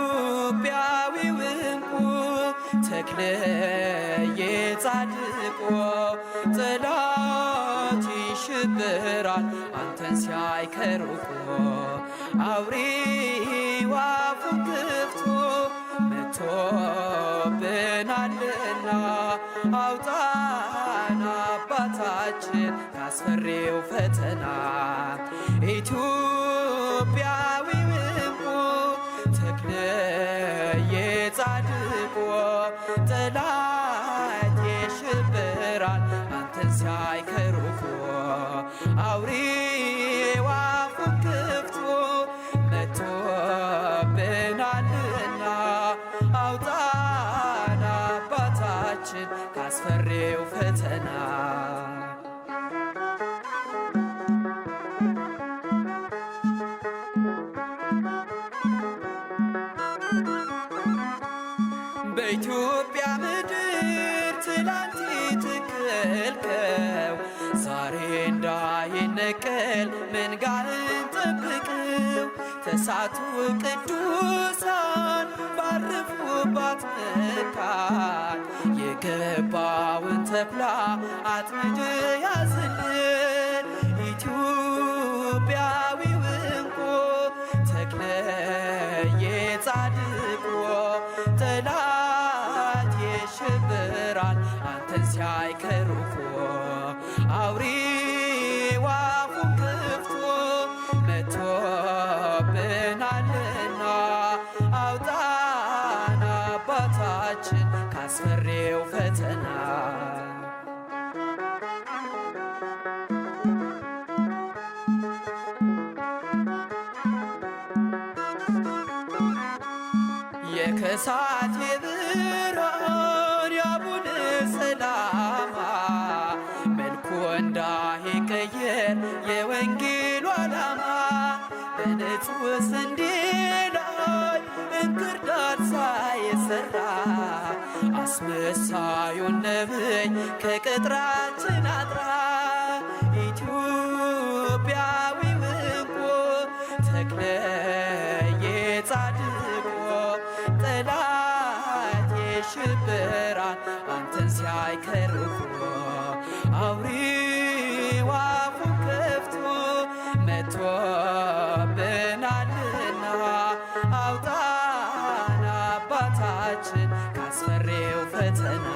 ኢትዮጵያዊው ዕንቁ ተክለ የጻድቆ ጠላት ይሽብራል አንተን ሲያይ ከሩቁ አውሬው አፉን ከፍቶ መጥቶብናልና አውጣን አባታችን ካስፈሪው ፈተና ኢትዮጵያዊው ዕንቁ ተክለ የጻድቆ ጠላት ይሽብራል አንተን ሲያይ ከሩቁ አውሬው አፉን ከፍቶ መጥቶብናልና አውጣን አባታችን ካስፈሪው ፈተና በኢትዮጵያ ምድር ትላንት የተከልከው ዛሬ እንዳይነቀል መንጋህን ጠብቀው ተሳቱ ቅዱሳን ባረፉባት መካን የገባውን ተኩላ አጥምድ ያዝልን ኢትዮጵያዊው ዕንቁ ተክለ የጻድቆ ጠላት ይሽብራል አንተን ሲያይ ከሩቁ አውሬው አፉን ከፍቶ መጥቶብናልና አውጣን አባታችን ካስፈሪው ፈተና የከሳቴ ብርሃን የአቡነ ሰላማ መልኩ እንዳይቀየር የወንጌሉ ዓላማ በንጹሕ ስንዴ ላይ እንክርዳድ ሳይሰራ አስመሳዩን ነብይ ከቅጥራችን አጥራ ኢትዮጵያዊው ዕንቁ ተክለ የጻድቆ ጠላት ይሽብራል አንተን ሲያይ ከሩቁ አውሬው አፉን ከፍቶ መጥቶብናልና አውጣን አባታችን ካስፈሪው ፈተና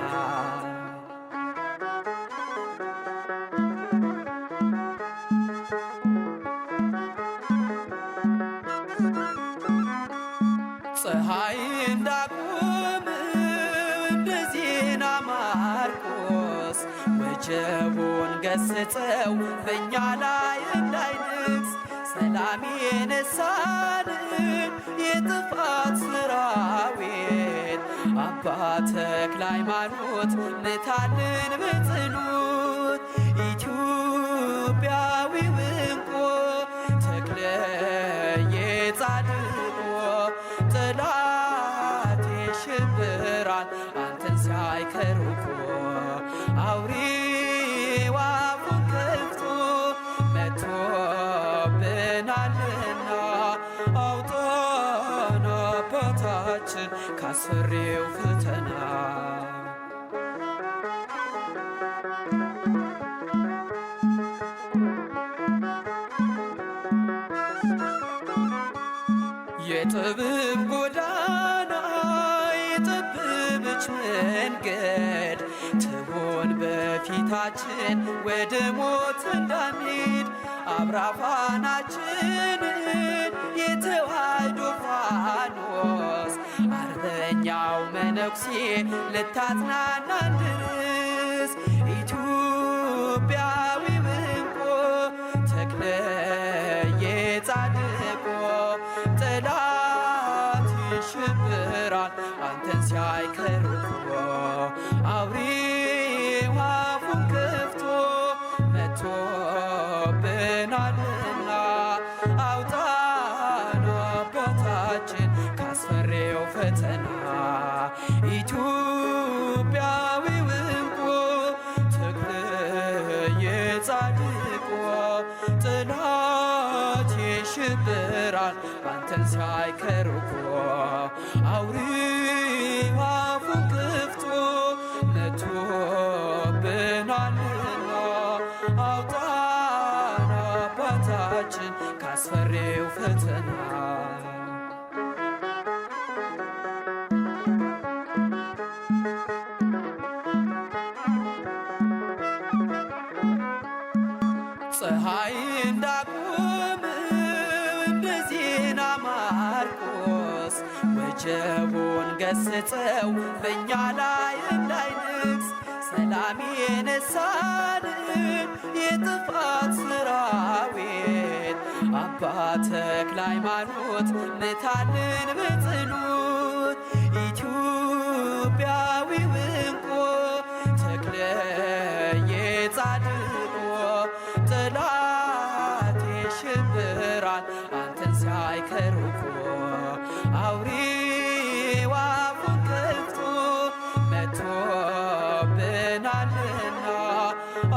ፀሐይ እንዳቆመ እንደ ዜና ማርቆስ ወጀቡን ገስጸው በእኛ ላይ እንዳይነግስ ሰላም የነሳንን የጥፋት ሰራዊት አባ ተክለ ሃይማኖት ምታልን በጽኑት ኢትዮጵያዊው ዕንቁ ተክለ የጻድቆ ጠላት ይሽብራል አንተን ሲያይ ከሩቁ አውሬው አፉን ከፍቶ መጥቶብናልና አውጣን አባታችን ካስፈሪው ፈተና የጥበብ ጎዳና የጠበበች መንገድ ትሆን በፊታችን ወደ ሞት እንዳንሄድ አብራፋናችንን የተዋሕዶ ፋኖስ አርበኛው መነኩሴ ልታጽናናን ድረስ ኢትዮጵያዊው ዕንቁ ተክለ የጻድቆ ጠላት ይሽብራል አንተን ሲያይ ከሩቅ አውሬው አፉን ከፍቶ መጥቶብናልና አውጣን አባታችን ካስፈሪው ፈተና ኢትዮጵያዊው ዕንቁ ተክልየ ጻድቁ ጠላት ይሽብራል አንተን ሲያይ ከሩቅ አውሬው አፉን ከፍቶ መጥቶብናልና አውጣን አባታችን ካስፈሪው ፈተና ፀሐይ እንዳቆመ እንደ ዜና ማርቆስ ወጀቡን ገስጸው በእኛ ላይ እንዳይነግስ ሰላም የነሳንን የጥፋት ሰራዊት አባ ተክለ ሃይማኖት ምታልን በጸሎት ኢትዮጵያዊው ዕንቁ ተክልየ ጻድቁ ጠላት ይሽብራል አንተን ሲያይ ከሩቅ አውሬው አፉን ከፍቶ መጥቶብናልና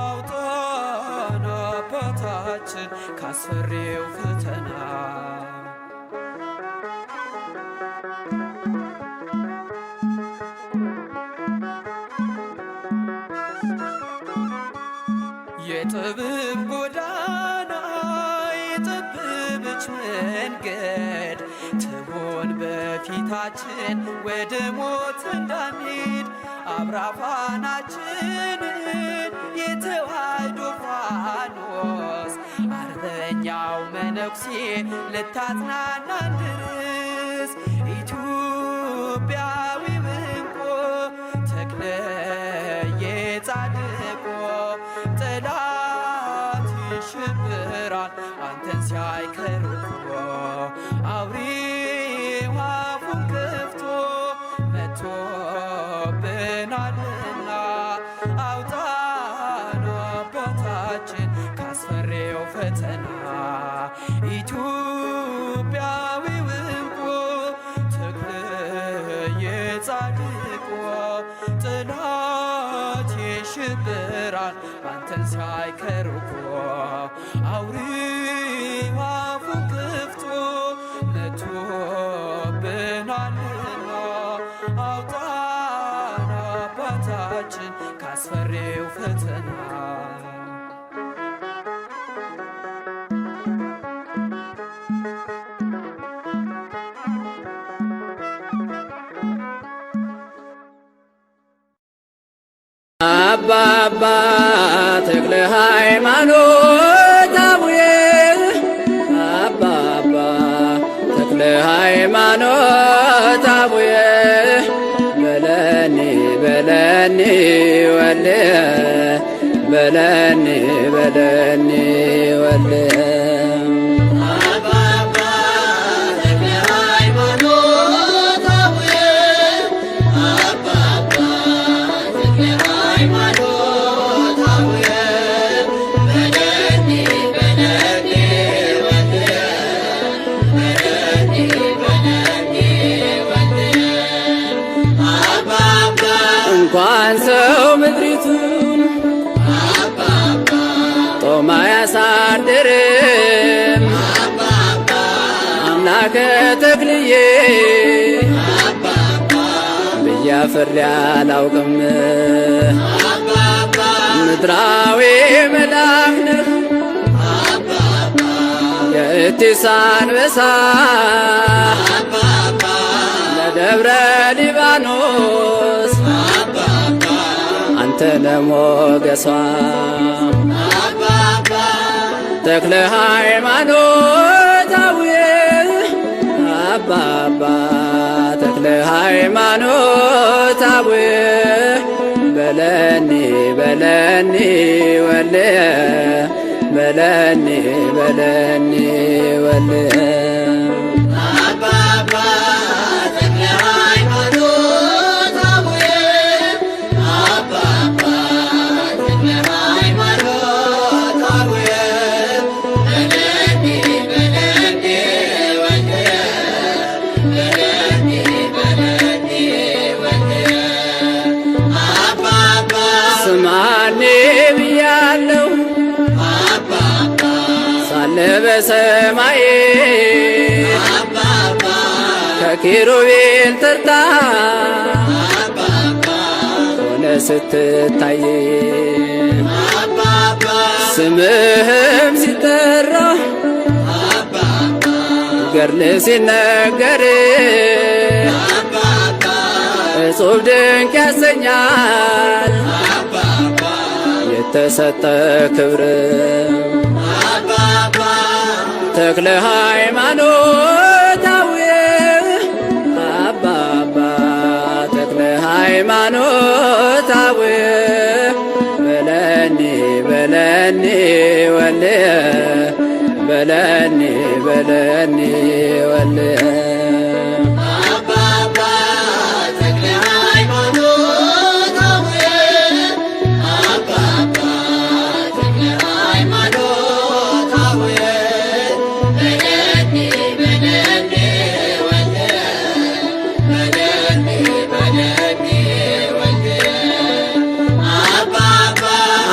አውጣን አባታችን ካስፈሪው ፈተና የጥበብ ጎዳና የጠበበች መንገድ ትሆን በፊታችን ወደ ሞት እንዳንሄድ አብራፋናችንን የተዋሕዶ ፋኖስ አርበኛው መነኩሴ ልታጽናናን ድረስ ኢትዮጵያዊው ዕንቁ ተክልየ ጻድቁ ጠላት ይሽብራል አንተን ሲያይ ከሩቅ አውሬው አፉን ከፍቶ መጥቶብናልና አውጣን አባታችን ካስፈሪው ፈተና ኢትዮጵያዊው ዕንቁ ተክልየ ጻድቁ ጠላት ይሽብራል አንተን ሲያይ ከሩቅ አውሬው አፉን ከፍቶ መጥቶብናልና አውጣን አባታችን ካስፈሪው ፈተና አባ ተክለ ሃይማኖት አቡዬ አባ ተክለ ሃይማኖት አቡዬ በለኒ በለኒ ወልየ በለኒ በለኒ ወልየ እንኳን ሰው ምድሪቱን ጦማ ያሳድርም አምላከ ተክልዬ ብዬ አፍሬ አላውቅም። ምድራዊ መልአክ ነህ የእቲስ አንበሳ ለደብረ ሊባኖስ አንተ ለሞገሷ ተክለ ሃይማኖት አቡዬ አባ ተክለ ሃይማኖት አቡዬ በለኒ በለኒ ወልየ በለኒ በለኒ ወልየ ስማኔ ብያለሁ ሳለ በሰማይ ከኪሩቤል ተርታ ሆነ ስትታይ ስምህም ሲጠራ ገድል ሲነገር እጹብ ድንቅ ያሰኛል የተሰጠ ክብር። ተክለ ሃይማኖት አቡየ አባባ ተክለ ሃይማኖት አቡየ በለኒ በለኒ ወልየ በለኒ በለኒ ወልየ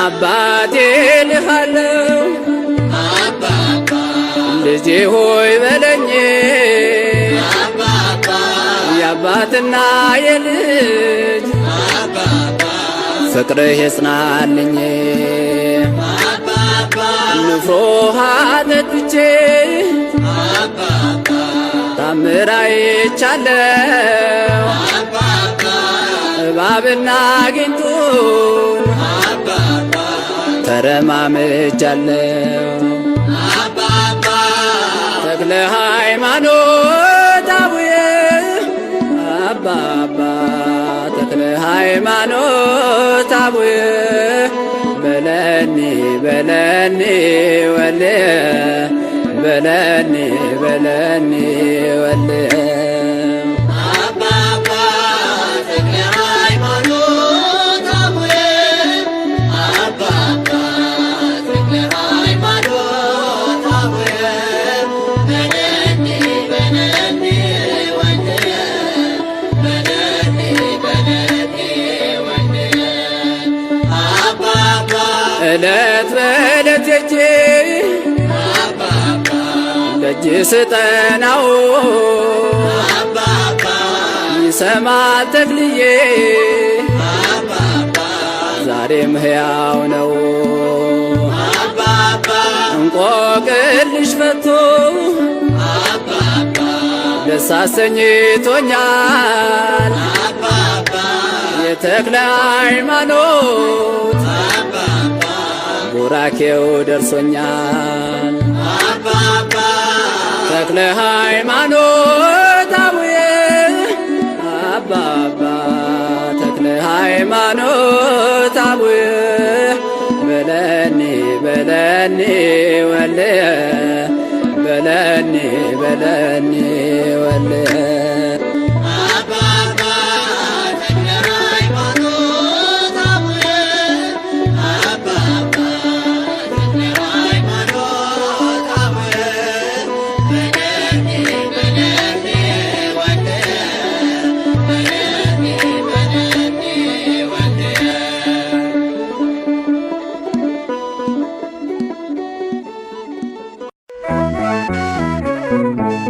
አባቴ ልሃለው ልጄ ሆይ በለኝ የአባትና የልጅ ፍቅርህ ይጽናልኝ። ንፍሮ ውሃ ጠጥቼ ታምር አይቻለው እባብና ጊንጡን ተረማምጃለው። ተክለ ሃይማኖት አቡየ አባባ ተክለ ሃይማኖት አቡየ በለኒ በለኒ ወልየ በለኒ በለኒ ወልየ እለት በእለት ሄጄ ደጅ ስጠናው ይሰማል ተክልዬ ዛሬም ሕያው ነው። እንቆቅልሽ ፈቶ ደስ አሰኝቶኛል የተክለ ሃይማኖት ቡራኬው ደርሶኛል። ተክለ ሃይማኖት አቡየ አባባ ተክለ ሃይማኖት አቡየ በለኒ በለኒ ወልየ በለኒ በለኒ ወልየ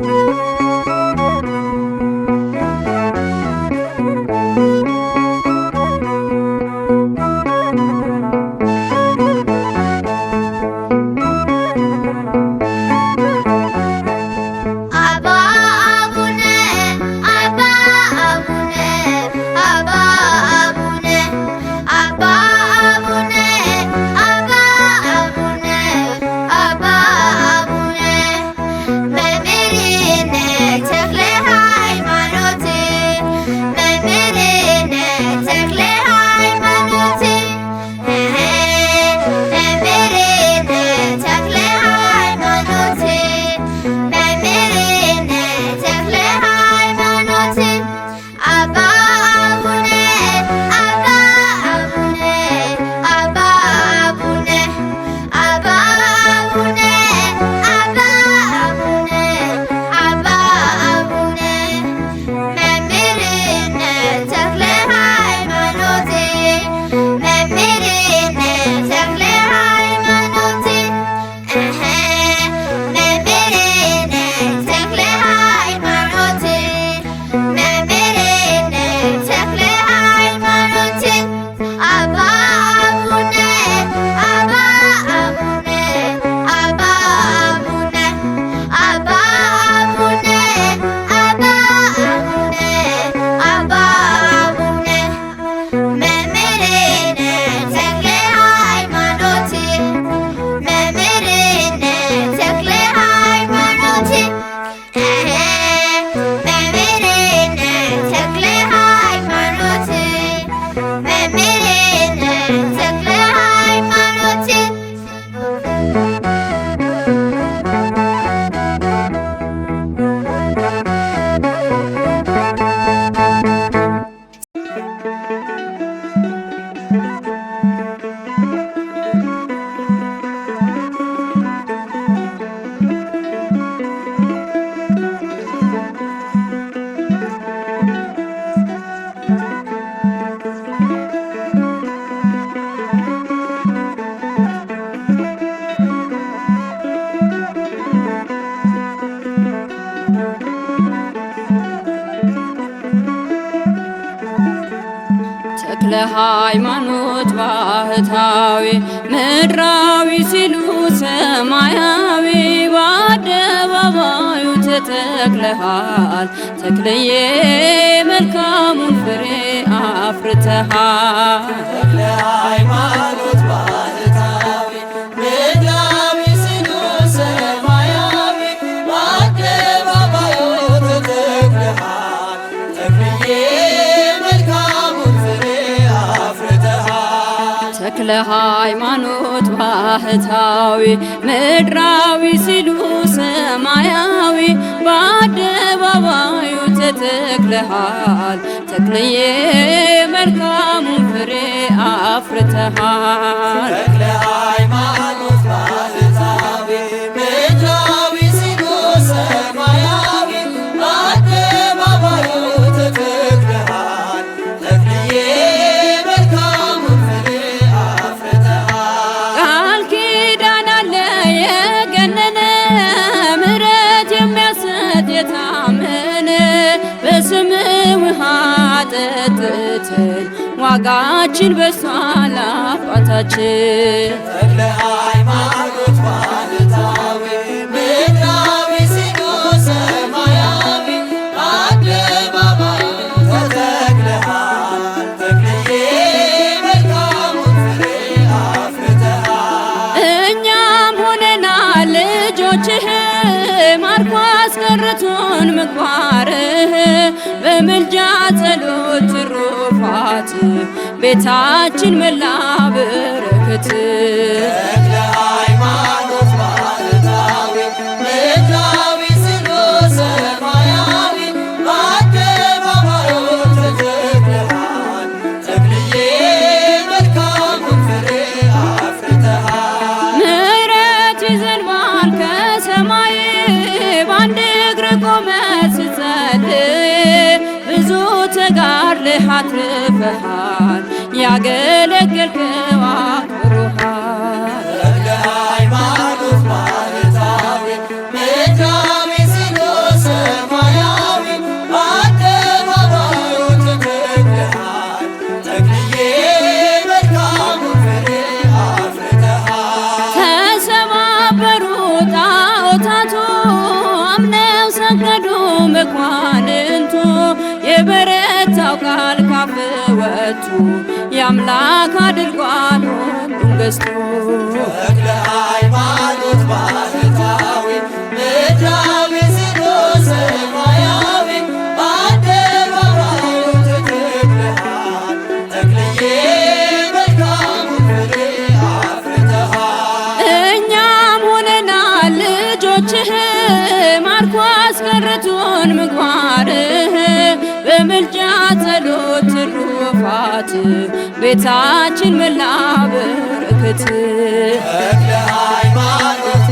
Thank you. ተክለ ሃይማኖት ባህታዊ ምድራዊ ሲሉ ሰማያዊ በአደባባዩ ተተክለሃል ተክለዬ መልካሙን ፍሬ አፍርተሃል። ተክለ ሃይማኖት ባህታዊ ምድራዊ ሲሉ ሰማያዊ በአደባባዩ ተተክለሃል ተክለዬ መልካሙን ፍሬ አፍርተሃል። ተክለ ሃይማኖት ባህታዊ ምድራዊ ሲሉ ሰማያዊ በአደባባዩ ተተክለሃል ተክለዬ መልካሙን ፍሬ አፍርተሃል። ተክለ ሃይማኖት ባህታዊ ምድራዊ ሲሉ ሰማያዊ በአደባባዩ ተተክለሃል ተክለዬ መልካሙን ፍሬ አፍርተሃል። ቃል ኪዳን አለ የገነነ ምሕረት የሚያሰጥ የታመነ በስምህ ውሃ ጠጥተን ዋጋችን በሷል አባታችን። ተክለ ሃይማኖት ባህታዊ ምድራዊ ሲሉ ሰማያዊ በአደባባዩ ተተክለሃል ተክለዬ መልካሙን ፍሬ አፍርተሃል። እኛም ሆነናል ልጆችህ ማርኮ አስቀርቶን ምግባርህ በምልጃ ጸሎት ትሩፋት ቤታችን መላ በረከት። ተክለ ሃይማኖት ባህታዊ ምድራዊ ሲሉ ሰማያዊ በአደባባዩ ተተክለሃል ተክለዬ መልካሙን ፍሬ አፍርተሃል። ምሕረት ይዘንባል ከሰማይ በአንድ እግር ቆመ ስትጸልይ ብዙ ተጋድለህ አትርፈሃል ያገለገልከው አክብሮሃል። ተክለ ሃይማኖት ባህታዊ ምድራዊ ሲሉ ሰማያዊ በአደባባዩ ተተክለሃል ተክለዬ መልካሙን ፍሬ አፍርተሃል። ተሰባበሩ ጣዖታቱ አምነው ሰገዱ መኳንንቱ የበረታው ቃል ካፍ ወጡ የአምላክ አድርጓል ሁሉን ገዝቶ። ተክለ ሃይማኖት ባህታዊ ምድራዊ ሲሉ ሰማያዊ በአደባባዩ ተተክለሃል ተክለዬ መልካሙን ፍሬ አፍርተሃል። እኛም ሆነናል ልጆችህ ማርኮ አስቀርቶን ምግባርህ በምልጃ ጸሎት ትሩፋት ቤታችን መላ በረከት። ተክለ ሃይማኖት